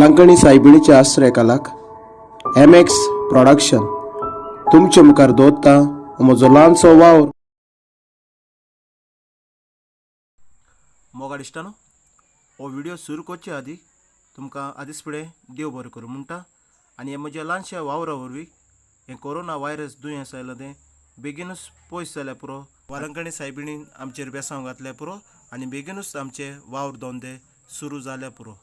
वालांकणी सायबिणीच्या आश्रयकालाक MX production तुमचे मुखार दवरता म्हजो ल्हानसो वावर. मोगाड इश्टानो, हो व्हिडिओ सुरू करचे आदी तुमकां आदीस फुडें देव बरें करूं म्हणटा. आनी हे म्हज्या ल्हानशा वावरा वरवीं हें कोरोना व्हायरस दुयेंस आयलां तें बेगीनूच पयस जाल्यार पुरो. वालांकणी सायबिणीन आमचेर बेसांव घातल्या पुरो आनी बेगीनूच आमचे वावर धंदे सुरू जाल्या पुरो.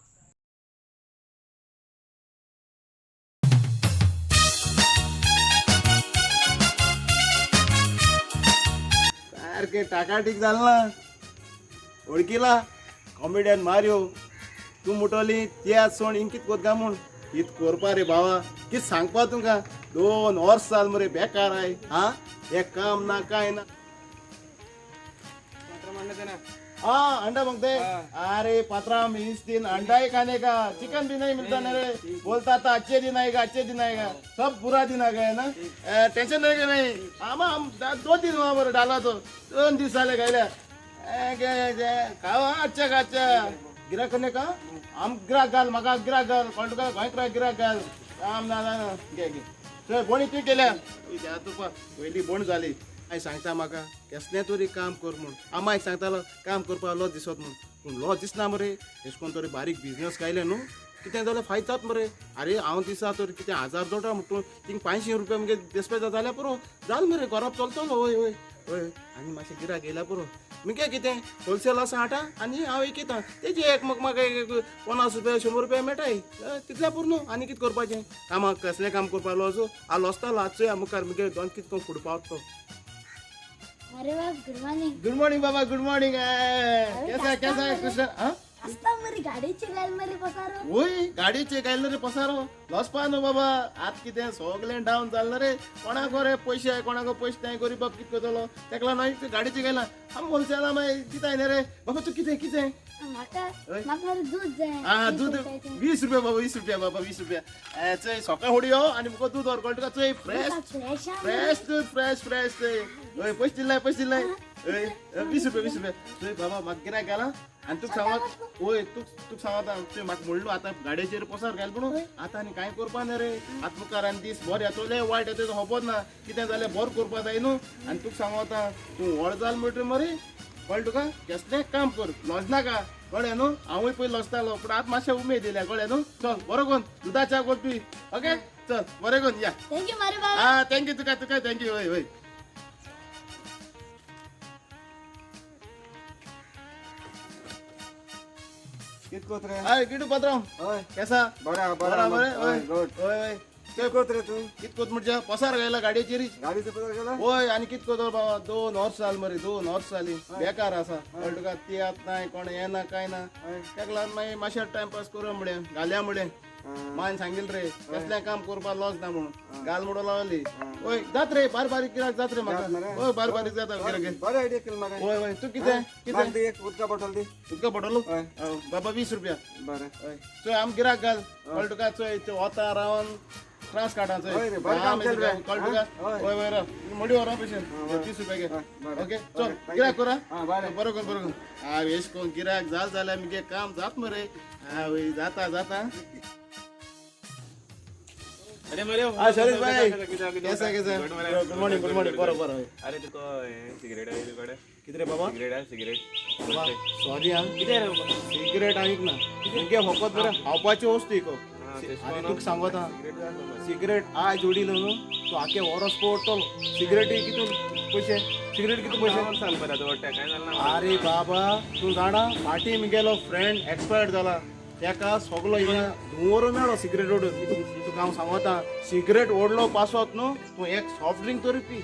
सारखे टाकाटीक जालें ना. वळखीला कॉमेडियन मारियो तूं मुटोली त्या सोण हिंग कित कोत काय म्हूण कित करपा रे भावा, कित सांगपा तुका. 2 वर्स जाल मरे बेकार आय. हा एक काम ना काय ना. हाँ अंडा मांगते. अरे पत्रा मीन्स दिन अंडा ही खाने का, चिकन भी नहीं मिलता ना रे. बोलता था अच्छे दिन आएगा, अच्छे दिन आएगा, सब बुरा दिन आ गया ना. टेंशन नहीं के नहीं. हम 2 दिन वहाँ पर डाला तो 2 दिन साले गए खावा अच्छा का अच्छा गिराक करने का. हम गिराक घाल मगा गिराक घाल कॉल्ट का भयंकर गिराक घाल काम ना घे घे चल बोणी तू केल्या तुका पयली बोण जाली. आय सांगता म्हाका कसलें तरी काम कर म्हूण. आमाय सांगतालो काम करपा लॉस दिसत म्हूण, पूण लॉस दिसना मरे. एश कोन तरी बारीक बिजनेस कायले न्हू, कितें जाल्यार फायद जाता मरे. अरे हांव दिसा तर कितें 1000 जोडा म्हणटून थिंग 500 रुपया मुगे दिसपा जाल्यार पुरो जाल मरे. घरात चलतलो. वय वय वय आनी मातशें गिराक येयला पुरो. मुगे कितें होलसेल आसा हाटा आनी हांव विकता. तेजी एक म्हाका 50 रुपया 100 रुपया मेळटाय तितल्या पुरो. आनी कितें करपाचें. कामाक कसलें काम करपा लॉस हांव लॉसतालो. आजचो मुखार मुगे दोन कितको फुडें पावतो. अरे बाप गुड मॉर्निंग. गुड मॉर्निंग बाबा गुड मॉर्निंग. कैसा है कृष्ण. हाँ असता मरी गाडीची गाल मरी पसारो. वय गाडीचे गायले रे पसारो लॉस पा न्हू बाबा. आत कितें सगळें डावन जालें रे. कोणाको रे पयशे आय कोणाको पयशे नाय. गरीब बाप कितें करतलो. तेका लागून गाडीचे गायला आम होलसेला मागीर दिताय न्ही रे बाबा. तू कितें कितें म्हाका मरे दूध जाय. हा दूध 20 रुपया बाबा 20 रुपया बाबा 20 रुपया. चय सकाळ होडी यो आनी मुको दूध ऑर्गल तुका चय फ्रेश फ्रेश दूध फ्रेश फ्रेश चय. ओय पयशे दिलाय 20 रुपया चय बाबा. म्हाका गिरायक घाला आनी तुका सांगत. ओय तुका सांगता चय म्हाका म्हणलो आतां गाडयेचेर पसार घाल म्हणून. आतां आनी कांय करपा ना रे. आतां मुखार आनी दीस बरें येतलो लय वायट येता तो खबर ना. कितें जाल्यार बरें करपा जाय न्हू. आनी तुका सांगता तूं व्हड जाल म्हणटा मरे. कळ्ळें तुका कसलें काम कर लॉस नाका. कळ्ळें न्हू. हांवूय पयलीं लॉसतालो पूण आतां मातशें उमेद येयल्या. कळ्ळें न्हू. चल बरो कोन दुदा च्या कोर तुवें. ओके चल बरें कोन या. थँक्यू मरे बाबा. हा थँक्यू तुका तुका थँक्यू. वय वय कित कोत रे. हाय किटू पात्रांव केसा बरा बरा बरे. हय गुड. वय वय कित कोत रे तू. कित कोत म्हणजे पसार घायला गाडयेचेर. गाडीचं पत्र गेला. वय आनी कित कोत बाबा 2 वर्स जाल मरे. 2 वर्स जाली बेकार आसा. कळ्ळें तुका तियात नाय कोण येना काय ना. तेका लागून मागीर मातशें टायमपास करूं मुळे घाल्या मुळे मान सांगिल रे कसलें काम करपा लॉस ना म्हणून गाल म्हणून लावली. वय जात रे बारीक गिराक जात रे म्हाका. वय बारीक जाता गिराक. बरें आयडिया केली म्हाका. वय वय तू कितें कितें दी एक उदका बॉटल दी. तुका पडलो बाबा 20 रुपया. बरें. चोय आम गिराक घाल. कळ्ळें तुका चोय वता रावन त्रास काडा चोय. हय रे, बरें काम केलें रे. कळ्ळें तुका. हय. वय वय रा मोडी व्हरो पयशे 20 रुपया घे. बरें. ओके चल गिराक करा. हा बरें. बरो कोन हांव एश कोन गिराक जाल जाल्यार मुगे काम जात मरे. वय जाता जाता. अरे मरे हा शरीफ भाई कैसा कैसा गुड मॉर्निंग बरो बरो. अरे तुका सिगरेट आहे तुकडे. कितें रे बाबा. सिगरेट आहे सिगरेट. सॉरी हा किती रे बाबा. सिगरेट आनीक ना. मुगे फकत बरें खावपाची वस्तू इको. आनी तुका सांगता सिगरेट आय जोडिलो न्हू तूं आखे वरोस पडटलो. सिगरेटी कितून पयशे सिगरेट कितून पयशे सांग बरं तो काय झालं ना. अरे बाबा तूं जाणा फाटीं मुगेलो फ्रेंड एक्सपायर्ड जाला. तेका सगलो हिंगा धुंवरो मेळ्ळो सिगरेट ओडून. तुका हांव सांगता सिगरेट ओडलो पासत न्हू तूं एक सॉफ्ट ड्रिंक तरी पी.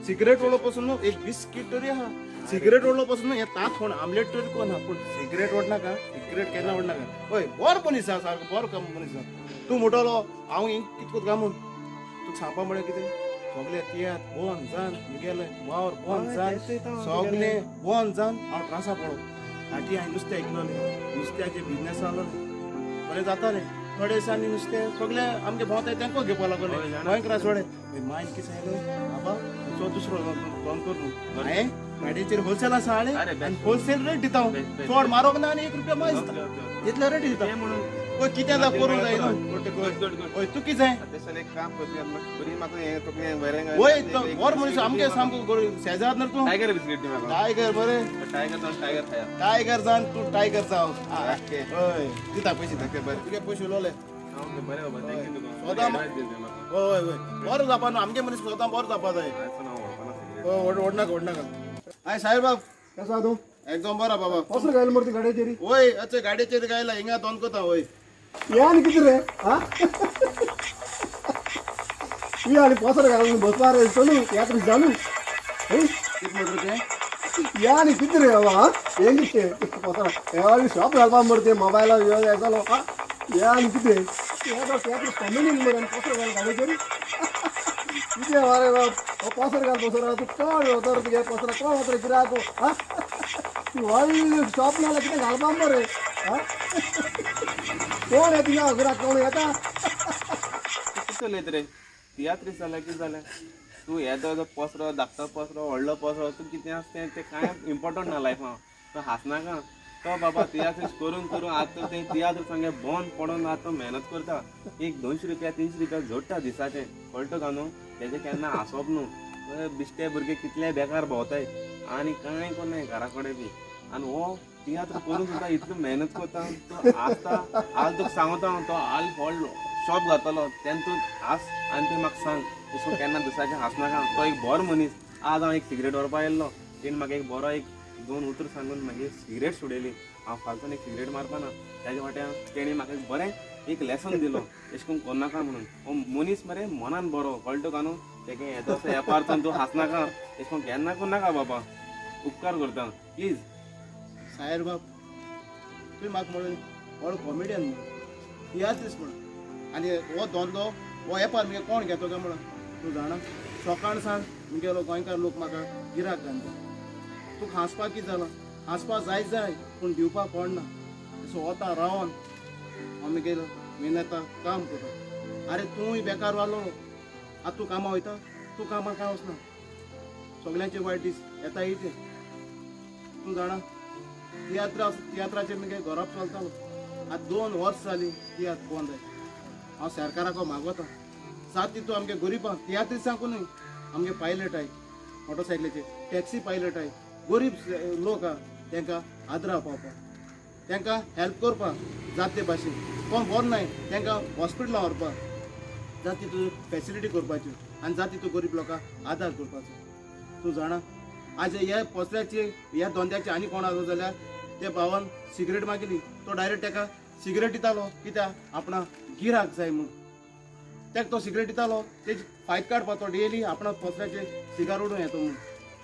सिगरेट ओडलो पासून न्हू एक बिस्कीट तरी आहा. सिगरेट ओडलो पासून न्हू हे तात कोण आमलेट तरी कोण हा. पूण सिगरेट ओडनाका. सिगरेट केन्ना ओडनाका. हय बरो मनीस आसा सारको बरो काम मनीस आसा. तूं म्हणटलो हांव हिंग कितें कोत काय म्हूण तुका सांगपा म्हळ्यार कितें सगळे तियात बंद जावन मुगेले वावर बंद जावन सगळें बंद जावन हांव त्रासा पडलो. फाटीं हांवें नुस्तें ऐकलोलें नुस्त्याचे बिजनेस जालोलें बरें जातालें. थोडे दिसांनी नुस्तें सगळें आमगे भोंवताय तांकां घेवपा लागले. भयंकर थोडे मायन कितें सांगलें बाबा तुजो दुसरो दोन कर न्हू. हांवें गाडयेचेर होलसेल आसा हाडे आनी होलसेल रेट दिता हांव. चड म्हारग ना आनी 1 रुपया मायज दिता तितल्या रेटी दिता. म्हणून ओय कितें जा करूंक जाय न्हू ओय तूं कितें जाय तेशन एक काम करता बरी म्हाका हे तुका बरें ओय वर मनीस आमगे सामको शेजार न्हू तूं टायगर बिस्किट दी म्हाका टायगर बरे टायगर जावन टायगर खाया टायगर जावन तूं टायगर जाव ओके ओय दिता पयशे ओके बरें तुगे पयशे उलोवले बरें बाबा थँक्यू तुका सोदां म्हाका ओय ओय बरो जावपा न्हू आमगे मनीस सोदां बरो जावपा जाय आयसून हांव वळखना ओय ओडनाका आय साहेब बाब कसं तू एकदम बरा बाबा कसं गायला मरती गाड्याची रे ओय अच्छा गाडयेचेर गायला हिंगा दोन कोता ओय या आणि किती रे हा मी आणि पोसर घालून बसला रे चलू यात्री जाणू कित म्हणटा तुवें या आणि किती रे बाबा हा हें कितें पोसर हे शॉप घालपा मरते मोबायला हे जालो हा या आणि किती यात्री कॉमेडीन मरे आणि पोसर घाल गाडयेची रे कितें अरे बाप पोसर घाल पोसर तू कोण होतो तुगे पोसर कोण होतो रे गिराको हा व्हडली शॉप नाल्या कितें घालपा मरे हा कोण आहे तुझ्या घरात कोण येता कितें उलयत रे तियात्री जाल्यार कितें जालें तूं येदो जो पसरो धाकटो पसरो व्हडलो पसरो तूं कितें आसता तें कांय इम्पोर्टंट ना लायफान तो हांसनाका तो बाबा तियात्र करून करून आतां तें तियात्र सांगे बंद पडून आतां मेहनत करता एक 200 रुपया 300 रुपया जोडटा दिसाचें कळटा काय न्हू तेजें केन्ना हांसप न्हू बिश्टे भुरगे कितले बेकार भोंवताय आनी कांय कोन्नाय घरा कडेन बी आनी हो तियात्र करून सुद्दां इतलो मेहनत करता तो आसता हाल तुका सांगता हांव तो हाल व्हडलो शॉप घातलो तेन्ना तूं हांस आनी तूं म्हाका सांग तशें केन्ना दिसाचें हांसनाका तो एक बरो मनीस आज हांव एक सिगरेट व्हरपा येयल्लो तेणें म्हाका एक बरो एक 2 उतर सांगून म्हागे सिगरेट सोडयली हांव फालतून एक सिगरेट मारपा ना तेज्या वाट्यान तेणें म्हाका एक बरें एक लेसन दिलो अशें करून करनाका म्हणून हो मनीस मरे मनान बरो कळटा काय न्हू तेगे येदो असो एपारतून तूं हांसनाका अशें करून केन्ना करनाका बाबा उपकार करता प्लीज सायर बाब तुवें म्हाका म्हणून व्हड कॉमेडियन म्हणून तियात्रीस म्हणून आनी हो धंदो हो एपार मगे कोण घेतो काय म्हणून तूं जाणा सकाळ सांग मुगेलो गोंयकार लोक म्हाका गिराक घालता तुका हांसपाक कितें जालां हांसपाक जाय पूण दिवपाक पडना असो वता रावन आमगेलो मेहनता काम करता अरे तूंय बेकार वालो आतां तूं कामां वयता तूं कामाक कांय वचना सगळ्यांचे वायट दीस येता येते तूं जाणा तियात्राचे मगे घराप चलतालो आतां 2 वर्स जालीं तियात्र बंद जाय हांव सरकाराक मागवता सात तितू आमगे गरीबांक तियात्री सांगू न्हय आमगे पायलट आय मोटरसायकलीचे टॅक्सी पायलट आय गरीब लोक आहा तांकां आदरा पावपाक तांकां हेल्प करपाक जात ते भाशेन कोण बरो नाय तांकां हॉस्पिटलां व्हरपाक जात तितू फॅसिलिटी करपाच्यो आनी जात तितू गरीब लोकांक आदार करपाचो तूं जाणा आज ह्या पसऱ्याचे ह्या धंद्याचे आनी कोण आसा जाल्यार त्या भावान सिगरेट मागिली तो डायरेक्ट ताका सिगरेट दितालो कित्याक आपणा गिराक जाय म्हूण ताका तो सिगरेट दितालो तेजी फायद काडपाक तो डेली आपणा पसऱ्याचे सिगार उडूं येतो म्हूण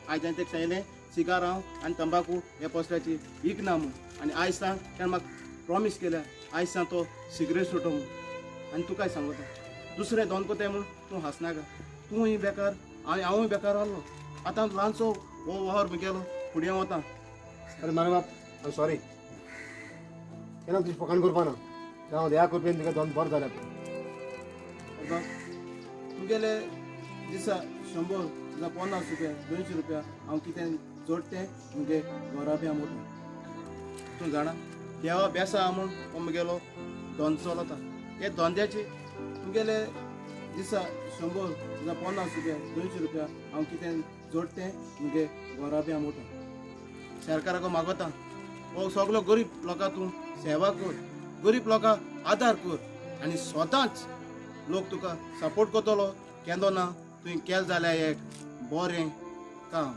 आयज हांवें ताका सांगलें सिगार हांव आनी तंबाखू ह्या पसऱ्याची विकना म्हूण आनी आयज सांग ताणें म्हाका प्रॉमीस केल्या आयज सांग तो सिगरेट सोडटो म्हूण आनी तूं काय सांगता दुसरें दोन कोताय म्हूण तूं हांसनाका तूंय बेकार हांवूय बेकार आहलो आतां ल्हानसो हो वावर मुगेलो फुडें वता अरे मारे बाप सॉरी केन्ना तुजी पकड करपा ना हांव ह्या करपेन तुका दोन बरें जाल्या तुगेले दिसा 100 ना 50 रुपया 200 रुपया हांव कितें जोडटें मुगे घरा बी हांव वता तूं जाणा देवा बेसा आहा म्हूण हो मुगेलो धंदो चलता हे धंद्याची तुगेले दिसा 100 ना 50 रुपया 200 रुपया हांव कितें जोडटें मुगे घरा बी हांव वता सरकाराक मागता हो सगलो गरीब लोकां तूं सेवा कर गरीब लोकांक आदार कर आनी स्वताच लोक तुका सपोर्ट करतलो केदो ना तुवें केलें जाल्यार एक बरें काम